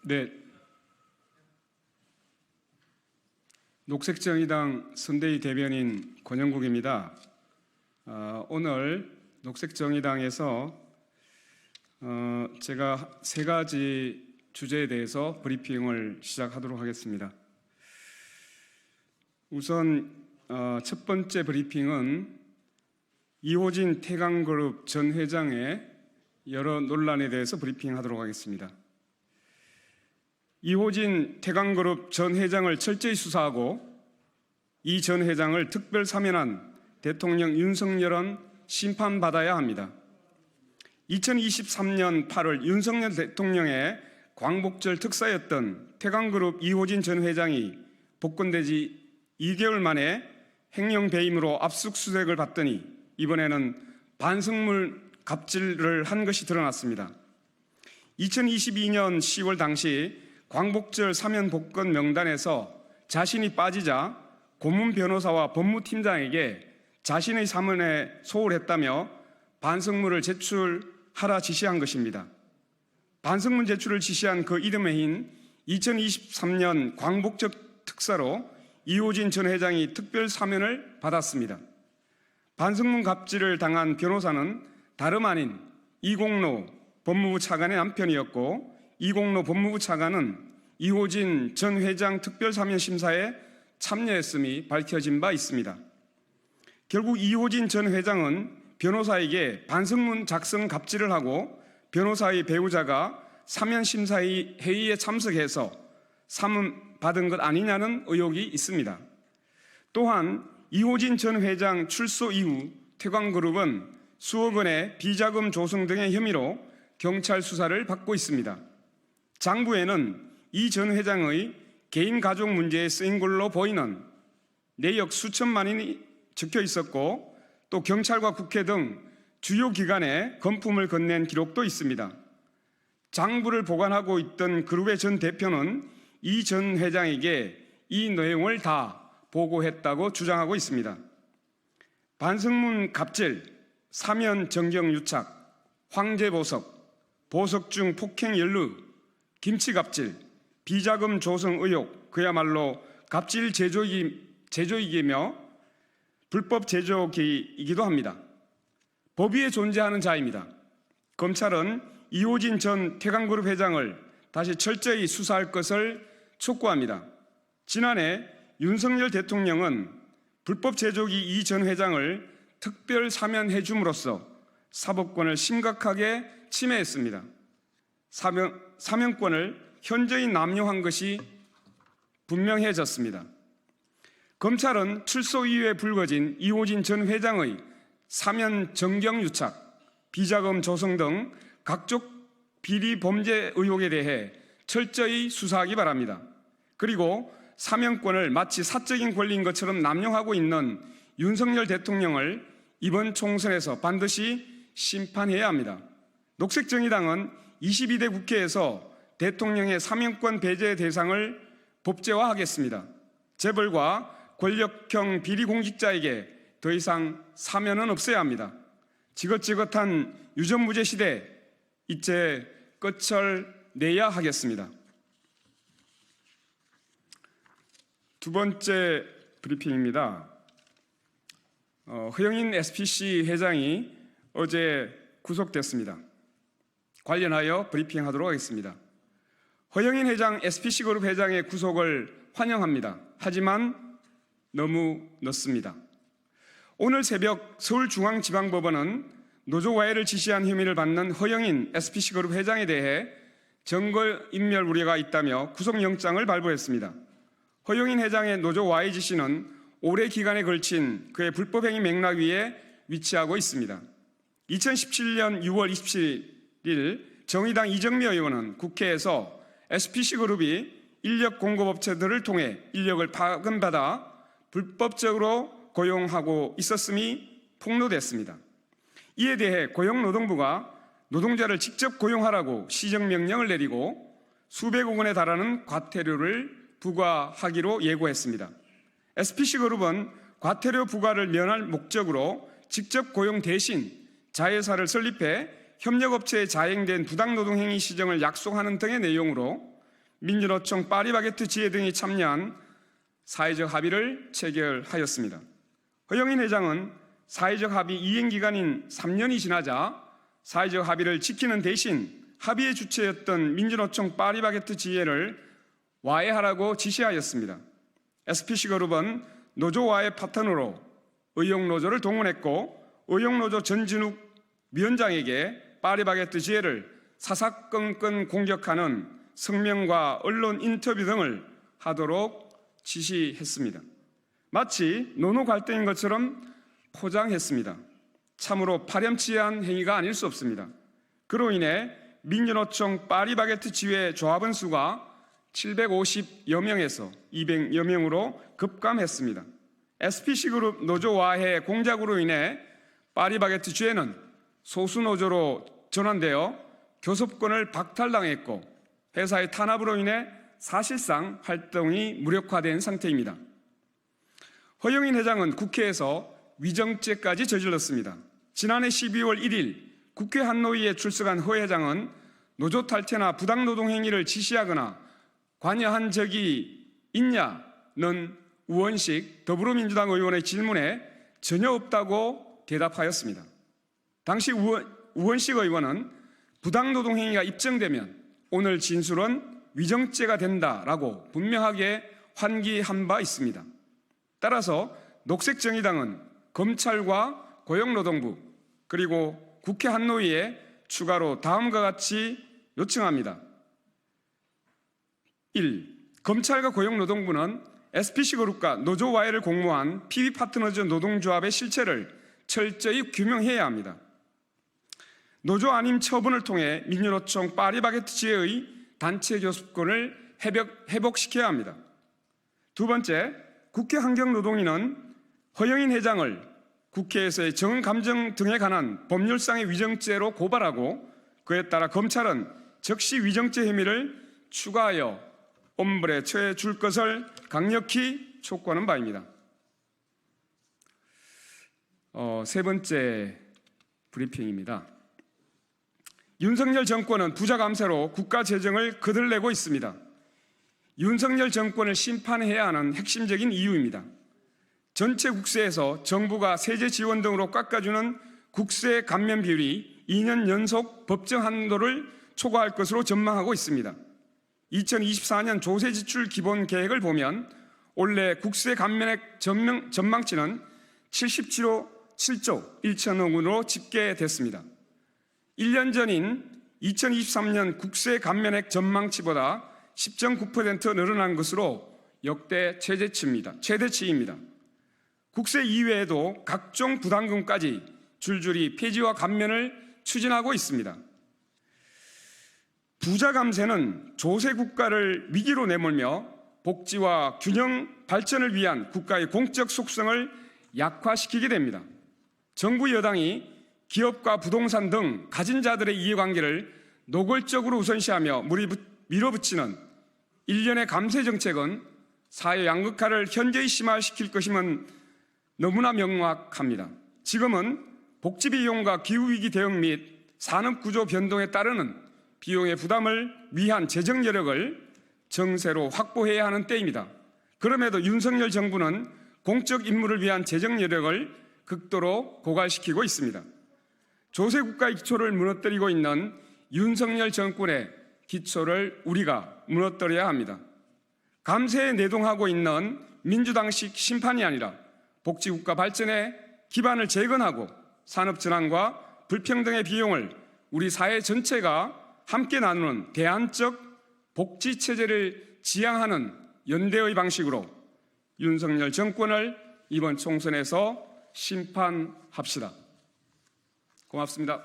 네, 녹색정의당 선대위 대변인 권영국입니다. 오늘 녹색정의당에서 제가 세 가지 주제에 대해서 브리핑을 시작하도록 하겠습니다. 우선 첫 번째 브리핑은 이호진 태광그룹 전 회장의 여러 논란에 대해서 브리핑하도록 하겠습니다. 이호진 태광그룹 전 회장을 철저히 수사하고 이 전 회장을 특별 사면한 대통령 윤석열은 심판받아야 합니다. 2023년 8월 윤석열 대통령의 광복절 특사였던 태광그룹 이호진 전 회장이 복권되지 2개월 만에 횡령 배임으로 압수수색을 받더니 이번에는 반성문 갑질을 한 것이 드러났습니다. 2022년 10월 당시 광복절 사면 복권 명단에서 자신이 빠지자 고문 변호사와 법무팀장에게 자신의 사면에 소홀했다며 반성문을 제출하라 지시한 것입니다. 반성문 제출을 지시한 그 이듬해인 2023년 광복절 특사로 이호진 전 회장이 특별 사면을 받았습니다. 반성문 갑질을 당한 변호사는 다름 아닌 이공로 법무부 차관의 남편이었고, 이공로 법무부 차관은 이호진 전 회장 특별사면 심사에 참여했음이 밝혀진 바 있습니다. 결국 이호진 전 회장은 변호사에게 반성문 작성 갑질을 하고 변호사의 배우자가 사면 심사 회의에 참석해서 사면 받은 것 아니냐는 의혹이 있습니다. 또한 이호진 전 회장 출소 이후 태광그룹은 수억 원의 비자금 조성 등의 혐의로 경찰 수사를 받고 있습니다. 장부에는 이 전 회장의 개인 가족 문제에 쓰인 걸로 보이는 내역 수천만 원이 적혀 있었고, 또 경찰과 국회 등 주요 기관에 건품을 건넨 기록도 있습니다. 장부를 보관하고 있던 그룹의 전 대표는 이 전 회장에게 이 내용을 다 보고했다고 주장하고 있습니다. 반성문 갑질, 사면 정경 유착, 황제 보석, 보석 중 폭행 연루, 김치 갑질, 비자금 조성 의혹, 그야말로 갑질 제조이기며 불법 제조기이기도 합니다. 법 위에 존재하는 자입니다. 검찰은 이호진 전 태광그룹 회장을 다시 철저히 수사할 것을 촉구합니다. 지난해 윤석열 대통령은 불법 제조기 이 전 회장을 특별 사면해 줌으로써 사법권을 심각하게 침해했습니다. 사면권을 현저히 남용한 것이 분명해졌습니다. 검찰은 출소 이후에 불거진 이호진 전 회장의 사면 정경 유착, 비자금 조성 등 각종 비리 범죄 의혹에 대해 철저히 수사하기 바랍니다. 그리고 사면권을 마치 사적인 권리인 것처럼 남용하고 있는 윤석열 대통령을 이번 총선에서 반드시 심판해야 합니다. 녹색정의당은 22대 국회에서 대통령의 사면권 배제 대상을 법제화하겠습니다. 재벌과 권력형 비리 공직자에게 더 이상 사면은 없어야 합니다. 지긋지긋한 유전무죄 시대 이제 끝을 내야 하겠습니다. 두 번째 브리핑입니다. 허영인 SPC 회장이 어제 구속됐습니다. 관련하여 브리핑하도록 하겠습니다. 허영인 회장 SPC그룹 회장의 구속을 환영합니다. 하지만 너무 늦습니다. 오늘 새벽 서울중앙지방법원은 노조와해를 지시한 혐의를 받는 허영인 SPC그룹 회장에 대해 증거인멸 우려가 있다며 구속영장을 발부했습니다. 허영인 회장의 노조와해 지시는 오랜 기간에 걸친 그의 불법행위 맥락 위에 위치하고 있습니다. 2017년 6월 27일 정의당 이정미 의원은 국회에서 SPC그룹이 인력 공급업체들을 통해 인력을 파견받아 불법적으로 고용하고 있었음이 폭로됐습니다. 이에 대해 고용노동부가 노동자를 직접 고용하라고 시정명령을 내리고 수백억 원에 달하는 과태료를 부과하기로 예고했습니다. SPC그룹은 과태료 부과를 면할 목적으로 직접 고용 대신 자회사를 설립해 협력업체에 자행된 부당노동행위 시정을 약속하는 등의 내용으로 민주노총 파리바게뜨 지회 등이 참여한 사회적 합의를 체결하였습니다. 허영인 회장은 사회적 합의 이행 기간인 3년이 지나자 사회적 합의를 지키는 대신 합의의 주체였던 민주노총 파리바게뜨 지회를 와해하라고 지시하였습니다. SPC그룹은 노조 와해 파트너로 의용노조를 동원했고 의용노조 전진욱 위원장에게 파리바게뜨 지회를 사사건건 공격하는 성명과 언론 인터뷰 등을 하도록 지시했습니다. 마치 노노 갈등인 것처럼 포장했습니다. 참으로 파렴치한 행위가 아닐 수 없습니다. 그로 인해 민주노총 파리바게뜨 지회 조합원 수가 750여 명에서 200여 명으로 급감했습니다. SPC그룹 노조와해 공작으로 인해 파리바게뜨 지회는 소수노조로 전환되어 교섭권을 박탈당했고 회사의 탄압으로 인해 사실상 활동이 무력화된 상태입니다. 허영인 회장은 국회에서 위정죄까지 저질렀습니다. 지난해 12월 1일 국회 한노위에 출석한 허 회장은 노조 탈퇴나 부당노동 행위를 지시하거나 관여한 적이 있냐는 우원식 더불어민주당 의원의 질문에 전혀 없다고 대답하였습니다. 당시 우원식 의원은 부당노동 행위가 입증되면 오늘 진술은 위정죄가 된다라고 분명하게 환기한 바 있습니다. 따라서 녹색정의당은 검찰과 고용노동부 그리고 국회 한노위에 추가로 다음과 같이 요청합니다. 1. 검찰과 고용노동부는 SPC그룹과 노조 와해를 공모한 PB파트너즈 노동조합의 실체를 철저히 규명해야 합니다. 노조 안임 처분을 통해 민주노총 파리바게뜨 지회의 단체 교섭권을 회복시켜야 합니다. 두 번째, 국회 환경노동위는 허영인 회장을 국회에서의 정감정 등에 관한 법률상의 위정죄로 고발하고 그에 따라 검찰은 즉시 위정죄 혐의를 추가하여 엄벌에 처해 줄 것을 강력히 촉구하는 바입니다. 세 번째 브리핑입니다. 윤석열 정권은 부자 감세로 국가 재정을 거들내고 있습니다. 윤석열 정권을 심판해야 하는 핵심적인 이유입니다. 전체 국세에서 정부가 세제 지원 등으로 깎아주는 국세 감면 비율이 2년 연속 법정 한도를 초과할 것으로 전망하고 있습니다. 2024년 조세 지출 기본 계획을 보면 올해 국세 감면액 전망치는 77조 1천억 원으로 집계됐습니다. 1년 전인 2023년 국세 감면액 전망치보다 10.9% 늘어난 것으로 역대 최대치입니다. 국세 이외에도 각종 부담금까지 줄줄이 폐지와 감면을 추진하고 있습니다. 부자 감세는 조세 국가를 위기로 내몰며 복지와 균형 발전을 위한 국가의 공적 속성을 약화시키게 됩니다. 정부 여당이 기업과 부동산 등 가진 자들의 이해관계를 노골적으로 우선시하며 밀어붙이는 일련의 감세 정책은 사회 양극화를 현저히 심화시킬 것임은 너무나 명확합니다. 지금은 복지 비용과 기후위기 대응 및 산업구조 변동에 따르는 비용의 부담을 위한 재정 여력을 정세로 확보해야 하는 때입니다. 그럼에도 윤석열 정부는 공적 임무를 위한 재정 여력을 극도로 고갈시키고 있습니다. 조세 국가의 기초를 무너뜨리고 있는 윤석열 정권의 기초를 우리가 무너뜨려야 합니다. 감세에 내동하고 있는 민주당식 심판이 아니라 복지국가 발전의 기반을 재건하고 산업전환과 불평등의 비용을 우리 사회 전체가 함께 나누는 대안적 복지체제를 지향하는 연대의 방식으로 윤석열 정권을 이번 총선에서 심판합시다. 고맙습니다.